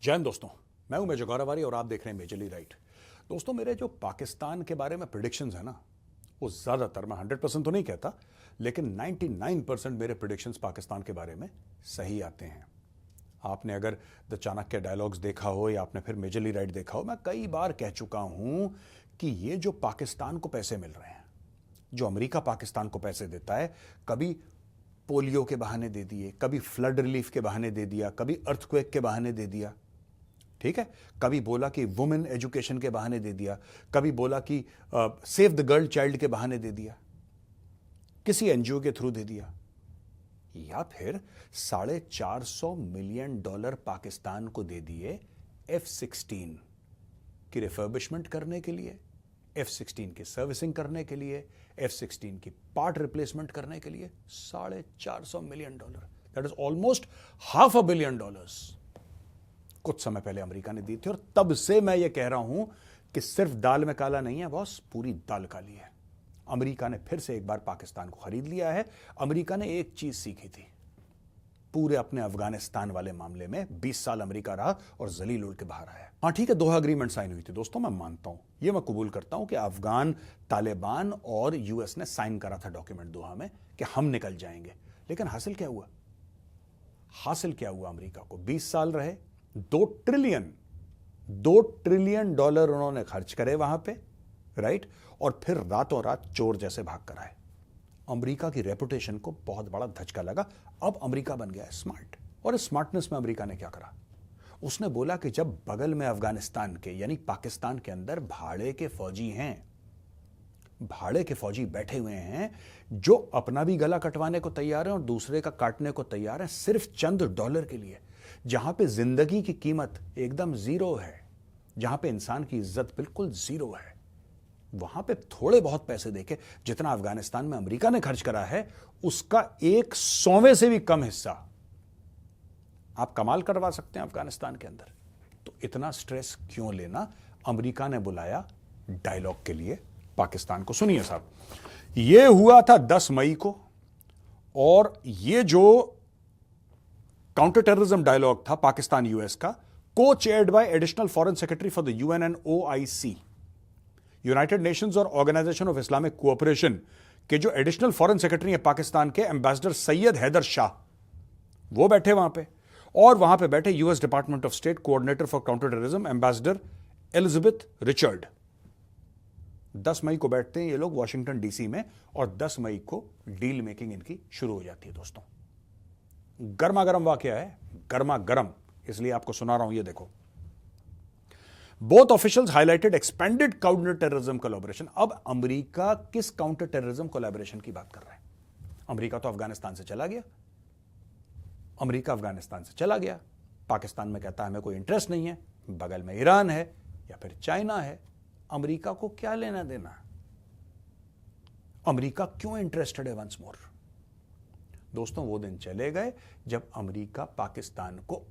जय हिंद दोस्तों, मैं हूं मेजर गौरवारी और आप देख रहे हैं मेजरली राइट। दोस्तों, मेरे जो पाकिस्तान के बारे में प्रिडिक्शंस है ना, वो ज़्यादातर, मैं 100% तो नहीं कहता, लेकिन 99% मेरे प्रिडिक्शंस पाकिस्तान के बारे में सही आते हैं। आपने अगर द चाणक्य डायलॉग्स देखा हो या आपने फिर मेजरली राइट देखा हो, मैं कई बार कह चुका हूं कि ये जो पाकिस्तान को पैसे मिल रहे हैं, जो अमेरिका पाकिस्तान को पैसे देता है, कभी पोलियो के बहाने दे दिए, कभी फ्लड रिलीफ के बहाने दे दिया, कभी अर्थक्वेक के बहाने दे दिया, ठीक है, कभी बोला कि वुमेन एजुकेशन के बहाने दे दिया, कभी बोला कि सेव द गर्ल चाइल्ड के बहाने दे दिया, किसी एनजीओ के थ्रू दे दिया, या फिर $450 मिलियन पाकिस्तान को दे दिए F-16 की रिफर्बिशमेंट करने के लिए, F-16 की सर्विसिंग करने के लिए, F-16 की पार्ट रिप्लेसमेंट करने के लिए। $450 million, that is almost $500 million कुछ समय पहले अमेरिका ने दी थी। और तब से मैं ये कह रहा हूं कि सिर्फ दाल में काला नहीं है बॉस, पूरी दाल काली है। अमेरिका ने फिर से एक बार पाकिस्तान को खरीद लिया है। अमेरिका ने एक चीज सीखी थी पूरे अपने अफगानिस्तान वाले मामले में। 20 साल अमेरिका रहा और जलील उड़ के बाहर आया। हाँ ठीक है, दोहा अग्रीमेंट साइन हुई थी दोस्तों, मैं मानता हूं, ये मैं कबूल करता हूं कि अफगान तालिबान और यूएस ने साइन करा था डॉक्यूमेंट दोहा में कि हम निकल जाएंगे। लेकिन हासिल क्या हुआ? हासिल क्या हुआ? अमेरिका को 20 साल रहे, $2 ट्रिलियन उन्होंने खर्च करे वहां पे, राइट, और फिर रातों रात चोर जैसे भाग कर आए। अमेरिका की रेपुटेशन को बहुत बड़ा धचका लगा। अब अमेरिका बन गया है स्मार्ट। और इस स्मार्टनेस में अमेरिका ने क्या करा? उसने बोला कि जब बगल में अफगानिस्तान के यानी पाकिस्तान के अंदर भाड़े के फौजी हैं, भाड़े के फौजी बैठे हुए हैं जो अपना भी गला कटवाने को तैयार हैं और दूसरे का काटने को तैयार हैं, सिर्फ चंद डॉलर के लिए, जहां पे जिंदगी की कीमत एकदम जीरो है, जहां पे इंसान की इज्जत बिल्कुल जीरो है, वहां पे थोड़े बहुत पैसे देके जितना अफगानिस्तान में अमेरिका ने खर्च करा है, उसका 1/100 से भी कम हिस्सा आप कमाल करवा सकते हैं अफगानिस्तान के अंदर। तो इतना स्ट्रेस क्यों लेना? अमेरिका ने बुलाया डायलॉग के लिए पाकिस्तान को। सुनिए साहब, यह हुआ था 10 मई को, और यह जो काउंटर टेररिज्म डायलॉग था पाकिस्तान यूएस का, को chaired by additional foreign secretary for the UN and OIC, United Nations और ऑर्गेनाइजेशन ऑफ इस्लामिक कोऑपरेशन के जो एडिशनल फॉरेन सेक्रेटरी हैं पाकिस्तान के, एम्बेसडर सैयद हैदर शाह, वो बैठे वहां पे। और वहां पे बैठे US department of state coordinator for counter terrorism ambassador Elizabeth Richard. 10 मई को बैठते हैं ये लोग वॉशिंगटन डीसी में, और 10 मई को डील मेकिंग इनकी शुरू हो जाती है। दोस्तों, गर्मा गर्म वाकया है, गर्मा गर्म, इसलिए आपको सुना रहा हूं, ये देखो। Both officials highlighted expanded counter terrorism collaboration. अब अमेरिका किस काउंटर टेररिज्म कोलैबोरेशन की बात कर रहा है? अमेरिका तो अफगानिस्तान से चला गया, अमेरिका अफगानिस्तान से चला गया, पाकिस्तान में कहता है हमें कोई इंटरेस्ट नहीं है, बगल में ईरान है या फिर चाइना है, अमेरिका को क्या लेना देना? अमेरिका क्यों इंटरेस्टेड है वंस मोर? दोस्तों, वो दिन चले गए जब अमेरिका पाकिस्तान को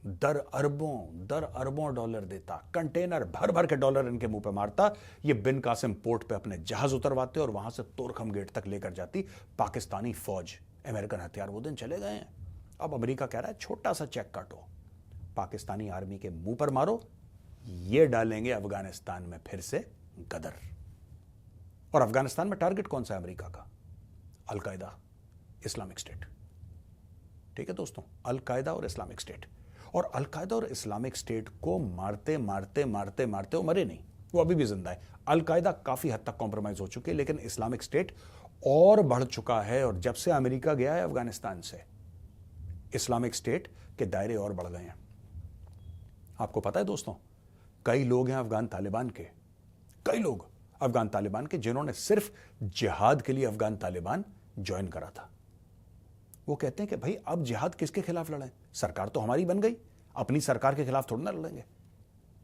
दर अरबों डॉलर देता, कंटेनर भर भर के डॉलर इनके मुंह पे मारता, ये बिन कासिम पोर्ट पे अपने जहाज उतरवाते और वहां से तोरखम गेट तक लेकर जाती पाकिस्तानी फौज, अमेरिकन हथियार। वो दिन चले गए हैं। अब अमेरिका कह रहा है छोटा सा चेक काटो, पाकिस्तानी आर्मी के मुंह पर मारो, ये डालेंगे अफगानिस्तान में फिर से गदर। और अफगानिस्तान में टारगेट कौन सा है अमेरिका का? Al Qaeda, Islamic state. ठीक है दोस्तों, अलकायदा और इस्लामिक स्टेट। और अलकायदा और इस्लामिक स्टेट को मारते मारते मारते मारते वो मरे नहीं, वो अभी भी जिंदा है। अलकायदा काफी हद तक कॉम्प्रोमाइज हो चुकी है, लेकिन इस्लामिक स्टेट और बढ़ चुका है। और जब से अमेरिका गया है अफगानिस्तान से, इस्लामिक स्टेट के दायरे और बढ़ गए हैं। आपको पता है दोस्तों, कई लोग हैं अफगान तालिबान के, कई लोग अफगान तालिबान के जिन्होंने सिर्फ जिहाद के लिए अफगान तालिबान ज्वाइन करा था। वो कहते हैं कि भाई अब जिहाद किसके खिलाफ लड़ें? सरकार तो हमारी बन गई, अपनी सरकार के खिलाफ थोड़ा ना लड़ेंगे,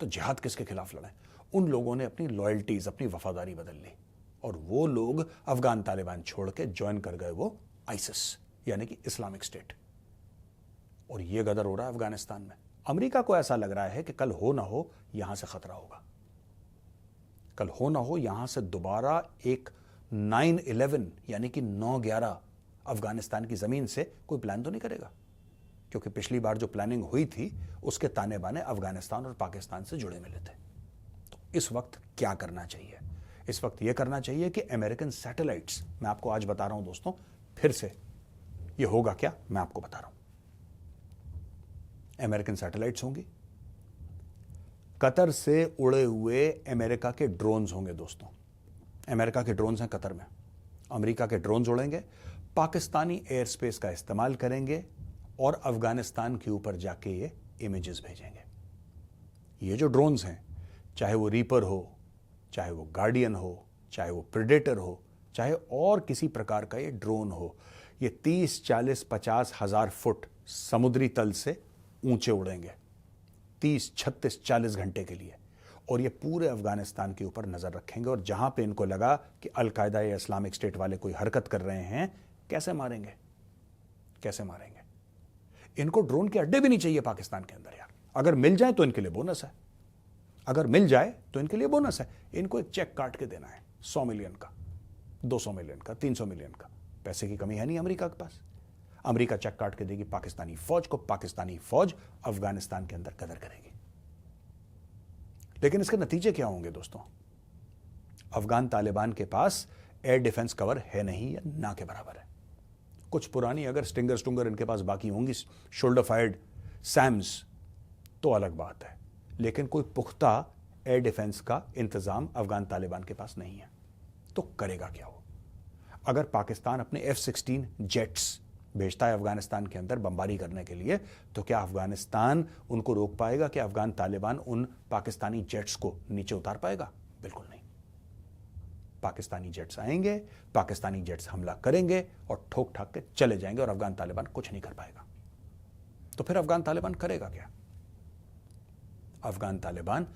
तो जिहाद किसके खिलाफ लड़ें? उन लोगों ने अपनी लॉयल्टीज, अपनी वफादारी बदल ली, और वो लोग अफगान तालिबान छोड़ के ज्वाइन कर गए वो आइसिस यानी कि इस्लामिक स्टेट। और ये गदर हो रहा है अफगानिस्तान में। अमेरिका को ऐसा लग रहा है कि कल हो ना हो यहां से खतरा होगा, कल हो ना हो यहां से दोबारा एक 9/11 यानी कि 9/11 अफगानिस्तान की जमीन से कोई प्लान तो नहीं करेगा। क्योंकि पिछली बार जो प्लानिंग हुई थी उसके ताने बाने अफगानिस्तान और पाकिस्तान से जुड़े मिले थे। तो इस वक्त क्या करना चाहिए? इस वक्त यह करना चाहिए कि अमेरिकन सैटेलाइट्स, मैं आपको आज बता रहा हूं दोस्तों, फिर से यह होगा क्या मैं आपको बता रहा हूं। अमेरिकन सैटेलाइट्स होंगी, कतर से उड़े हुए अमेरिका के ड्रोन्स होंगे दोस्तों। अमेरिका के ड्रोन्स हैं कतर में, अमेरिका के ड्रोन्स उड़ेंगे, पाकिस्तानी एयर स्पेस का इस्तेमाल करेंगे और अफगानिस्तान के ऊपर जाके ये इमेजेस भेजेंगे। ये जो ड्रोन्स हैं, चाहे वो रीपर हो, चाहे वो गार्डियन हो, चाहे वो प्रेडेटर हो, चाहे और किसी प्रकार का ये ड्रोन हो, ये 30, 40, 50 हजार फुट समुद्री तल से ऊंचे उड़ेंगे 30, 36, 40 घंटे के लिए, और ये पूरे अफगानिस्तान के ऊपर नजर रखेंगे। और जहां पे इनको लगा कि अलकायदा या इस्लामिक स्टेट वाले कोई हरकत कर रहे हैं, कैसे मारेंगे? कैसे मारेंगे? इनको ड्रोन के अड्डे भी नहीं चाहिए पाकिस्तान के अंदर यार। अगर मिल जाए तो इनके लिए बोनस है, अगर मिल जाए तो इनके लिए बोनस है। इनको एक चेक काट के देना है 100 मिलियन का, 200 मिलियन का, 300 मिलियन का। पैसे की कमी है नहीं अमेरिका के पास। अमेरिका चेक काट के देगी पाकिस्तानी फौज को, पाकिस्तानी फौज अफगानिस्तान के अंदर कदर करेगी। लेकिन इसके नतीजे क्या होंगे दोस्तों? अफगान तालिबान के पास एयर डिफेंस कवर है नहीं या ना के बराबर है। कुछ पुरानी अगर स्टिंगर इनके पास बाकी होंगी, शोल्डर फायर्ड सैम्स, तो अलग बात है। लेकिन कोई पुख्ता एयर डिफेंस का इंतजाम अफगान तालिबान के पास नहीं है। तो करेगा क्या वो? अगर पाकिस्तान अपने F-16 जेट्स भेजता है अफगानिस्तान के अंदर बमबारी करने के लिए, तो क्या अफगानिस्तान उनको रोक पाएगा? कि अफगान तालिबान उन पाकिस्तानी जेट्स को नीचे उतार पाएगा? बिल्कुल नहीं। पाकिस्तानी जेट्स आएंगे, पाकिस्तानी जेट्स हमला करेंगे और ठोक ठाक के चले जाएंगे और अफगान तालिबान कुछ नहीं कर पाएगा। तो फिर अफगान तालिबान करेगा क्या? अफगान तालिबान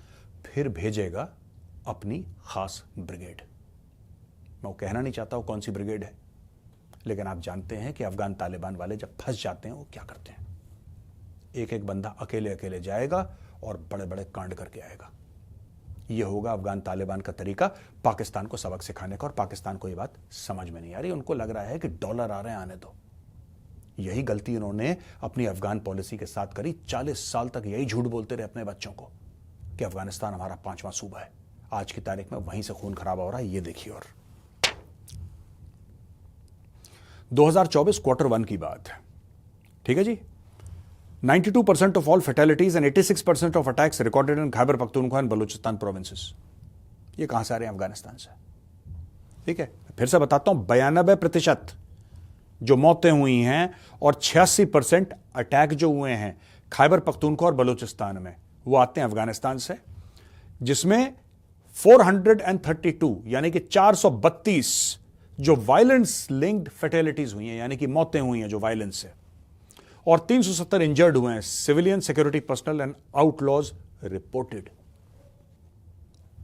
फिर भेजेगा अपनी खास ब्रिगेड। मैं वो कहना नहीं चाहता हूं कौन सी ब्रिगेड है, लेकिन आप जानते हैं कि अफगान तालिबान वाले जब फंस जाते हैं वो क्या करते हैं। एक एक बंदा अकेले अकेले जाएगा और बड़े बड़े कांड करके आएगा। यह होगा अफगान तालिबान का तरीका पाकिस्तान को सबक सिखाने का। और पाकिस्तान को यह बात समझ में नहीं आ रही। उनको लग रहा है कि डॉलर आ रहे हैं, आने दो। यही गलती उन्होंने अपनी अफगान पॉलिसी के साथ करी। 40 साल तक यही झूठ बोलते रहे अपने बच्चों को कि अफगानिस्तान हमारा 5वां सूबा है। आज की तारीख में वहीं से खून खराबा हो रहा है, ये देखिए। और 2024 Q1 की बात है, ठीक है जी। 92% of all fatalities and 86% of attacks recorded in Khyber Pakhtunkhwa and Balochistan provinces. ये कहां से आ रहे हैं? अफगानिस्तान से। ठीक है, फिर से बताता हूं, 92% जो मौतें हुई हैं और 86% अटैक जो हुए हैं खैबर पख्तूनख्वा और बलूचिस्तान में, वो आते हैं अफगानिस्तान से। जिसमें 432 यानी कि 432 जो वायलेंस लिंक्ड फैटेलिटीज हुई हैं, यानी कि मौतें हुई हैं जो वायलेंस से, और 370 इंजर्ड हुए हैं, civilian, security personal and outlaws reported.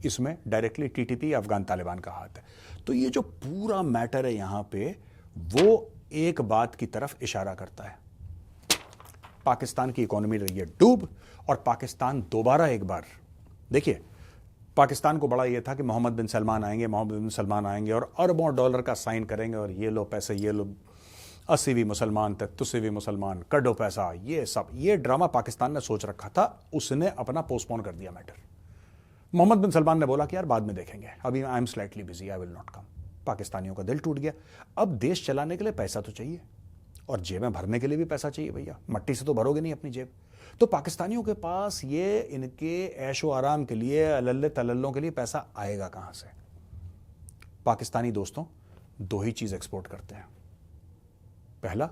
इसमें डायरेक्टली टीटीपी अफगान तालिबान का हाथ है। तो ये जो पूरा मैटर है यहां पे, वो एक बात की तरफ इशारा करता है। पाकिस्तान की इकोनॉमी रही है डूब, और पाकिस्तान दोबारा एक बार, देखिए, पाकिस्तान को बड़ा यह था कि मोहम्मद बिन सलमान आएंगे और अरबों डॉलर का साइन करेंगे और ये लो पैसे, ये लो 80 मुसलमान थे, तुसी भी मुसलमान, कड्डो पैसा, ये सब, ये ड्रामा पाकिस्तान ने सोच रखा था। उसने अपना पोस्टपोन कर दिया मैटर। मोहम्मद बिन सलमान ने बोला कि यार बाद में देखेंगे, अभी I am slightly busy, I will not come. पाकिस्तानियों का दिल टूट गया। अब देश चलाने के लिए पैसा तो चाहिए, और जेबें भरने के लिए भी पैसा चाहिए भैया। मट्टी से तो भरोगे नहीं अपनी जेब। तो पाकिस्तानियों के पास ये इनके ऐशो आराम के लिए, अल्ले तलल्लों के लिए पैसा आएगा कहां से? पाकिस्तानी दोस्तों दो ही चीज एक्सपोर्ट करते हैं। पहला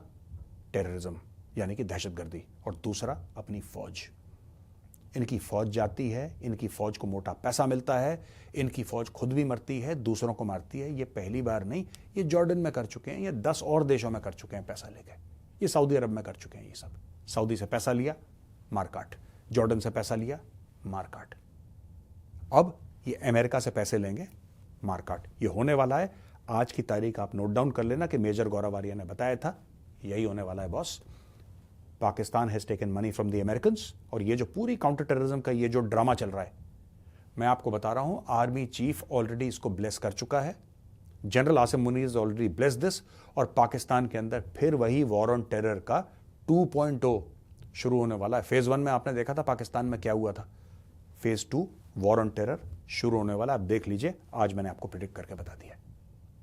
टेररिज्म यानी कि दहशतगर्दी, और दूसरा अपनी फौज। इनकी फौज जाती है, इनकी फौज को मोटा पैसा मिलता है, इनकी फौज खुद भी मरती है, दूसरों को मारती है। ये पहली बार नहीं, ये जॉर्डन में कर चुके हैं, ये 10 और देशों में कर चुके हैं पैसा लेके। ये सऊदी अरब में कर चुके हैं। ये सब सऊदी से पैसा लिया, मारकाट, जॉर्डन से पैसा लिया, मारकाट। अब ये अमेरिका से पैसे लेंगे, मारकाट। ये होने वाला है। आज की तारीख आप नोट डाउन कर लेना कि मेजर गौरव आर्या ने बताया था, यही होने वाला है boss. Pakistan has taken money from the American, और ये जो पूरी काउंटर टेररिज्म का ये जो ड्रामा चल रहा है, मैं आपको बता रहा हूं, आर्मी चीफ ऑलरेडी इसको ब्लेस कर चुका है। General Asim Munir already bless this, और पाकिस्तान के अंदर फिर वही वॉर ऑन टेरर का 2.0 शुरू होने वाला है। फेज 1 में आपने देखा था पाकिस्तान में क्या हुआ था। फेज 2 वॉर ऑन टेरर शुरू होने वाला है। आप देख लीजिए, आज मैंने आपको प्रिडिक्ट करके बता दिया।